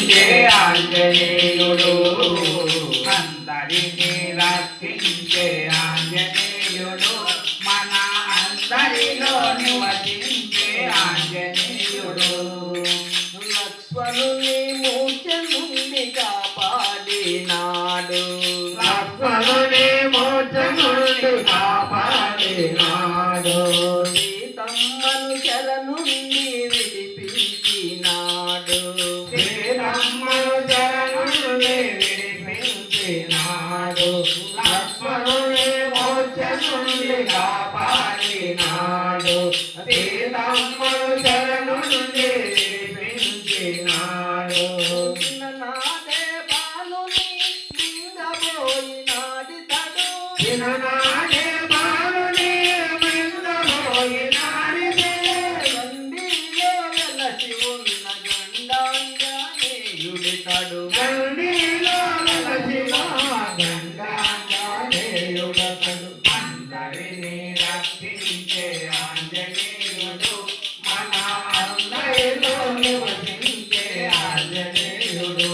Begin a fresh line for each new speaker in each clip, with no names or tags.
రక్షించే ఆంజనేయుడు అందరినీ రక్షించే ఆంజనేయుడు మన అందరిలో నివసించే ఆంజనేయుడు
లక్ష్మణుని మూర్ఛ నుండి కాపాడినాడు
లక్ష్మణుని మూర్ఛ నుండి కాపాడినాడు
సీతమ్మను చెర నుండి విడిపించినాడు
సీతమ్మను చెర నుండి విడిపించినాడు లక్ష్మణుని మూర్ఛ నుండి కాపాడినాడు సీతమ్మను చెర నుండి విడిపించినాడు
నాదే బాలుని మింగబోయినాడి తడు
నాడే బాలుని మింగబోయినాడిదే
గండిలో వెలసి ఉన్న గండాంజనేయుడితడు
గండిలో వెలసి గండాంజనేయుడతడు అందరినీ రక్షించే ఆంజనేయుడు మన అందరిలో నివసించే ఆంజనేయుడు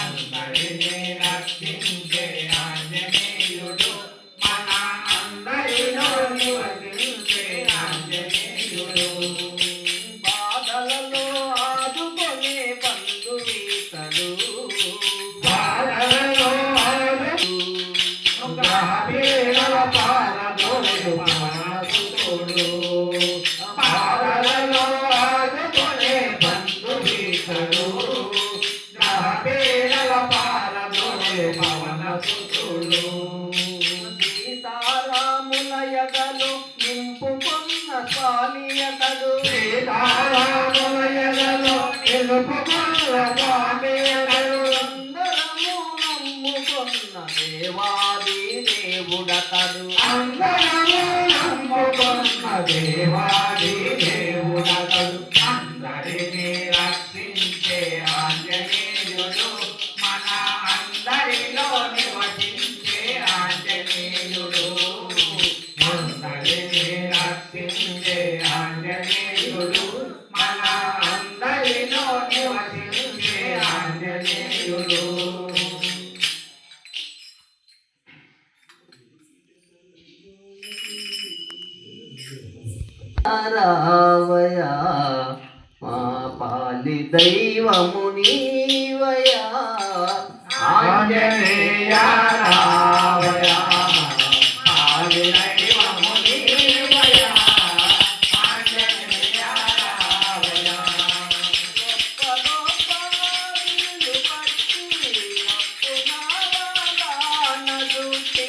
అందరినీ రక్షించే ఆంజనేయుడు మన అందరిలో నివసించే ఆంజనేయుడు
బాధలలో ఆదుకొనే బంధువీతడు
బాధలలో గ్రహపీడల పాలదోడు మనసుతోడు బాధలలో ఆదుకొనే బంధువీతడు గ్రహపీడల పాలదోడు మనసుతోడు
సీతారాముల ఎదలో నింపుకున్న స్వామియతడు
సీతారాములయలలో నిలుపుకున్న స్వామియతడు
అందరము నమ్ముకున్న దేవాది దేవుడతడు
అందరము నమ్ముకున్న దేవాది దేవుడతడు అందరినీ రక్షించే ఆంజనేయుడు మన అందరిలో నివసించే ఆంజనేయుడు అందరినీ రక్షించే ఆంజనేయుడు మన అందరిలో నివసించే ఆంజనేయుడు
రావయా మా పాలి దైవము నీవయా
ఆంజనేయ రావయ ఆదిదైవము నీవయ ఆంజనేయ రావయ
గొప్పలో పాలు పట్టి అప్పునావాలాన జుట్టి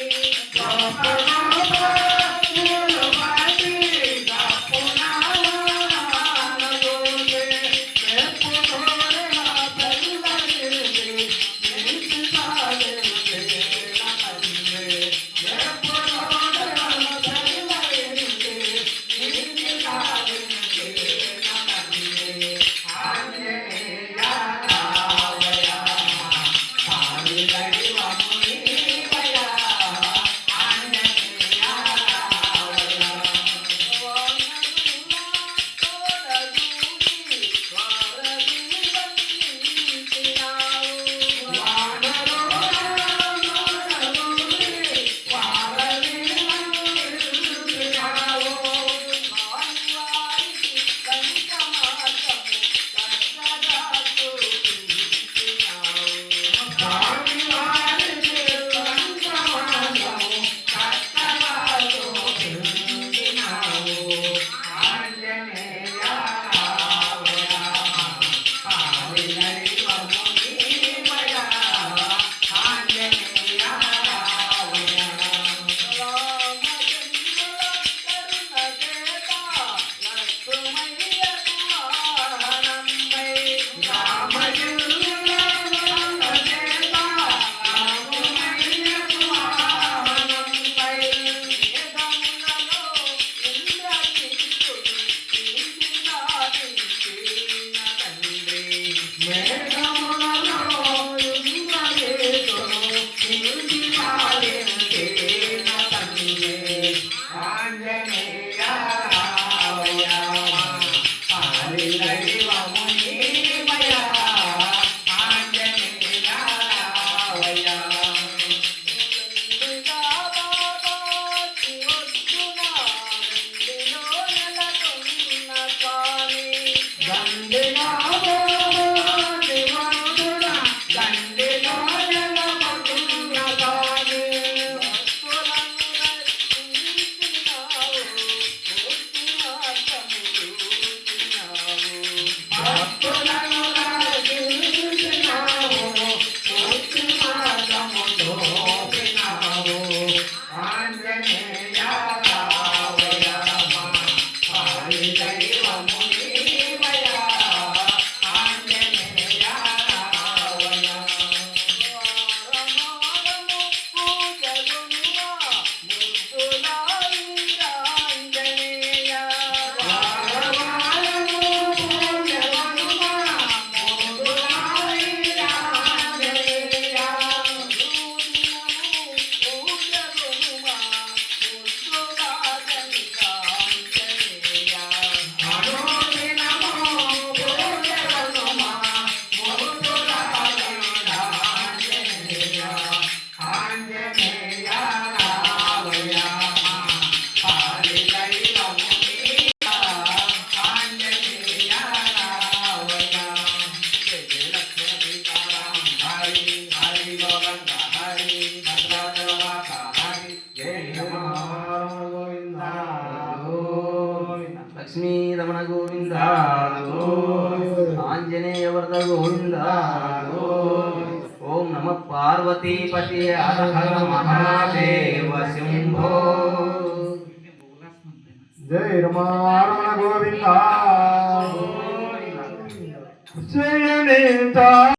గోవింద ఓం నమ పార్వతీపతి హర హర మహాదేవ శంభో
జై రమారమణ గోవింద జయ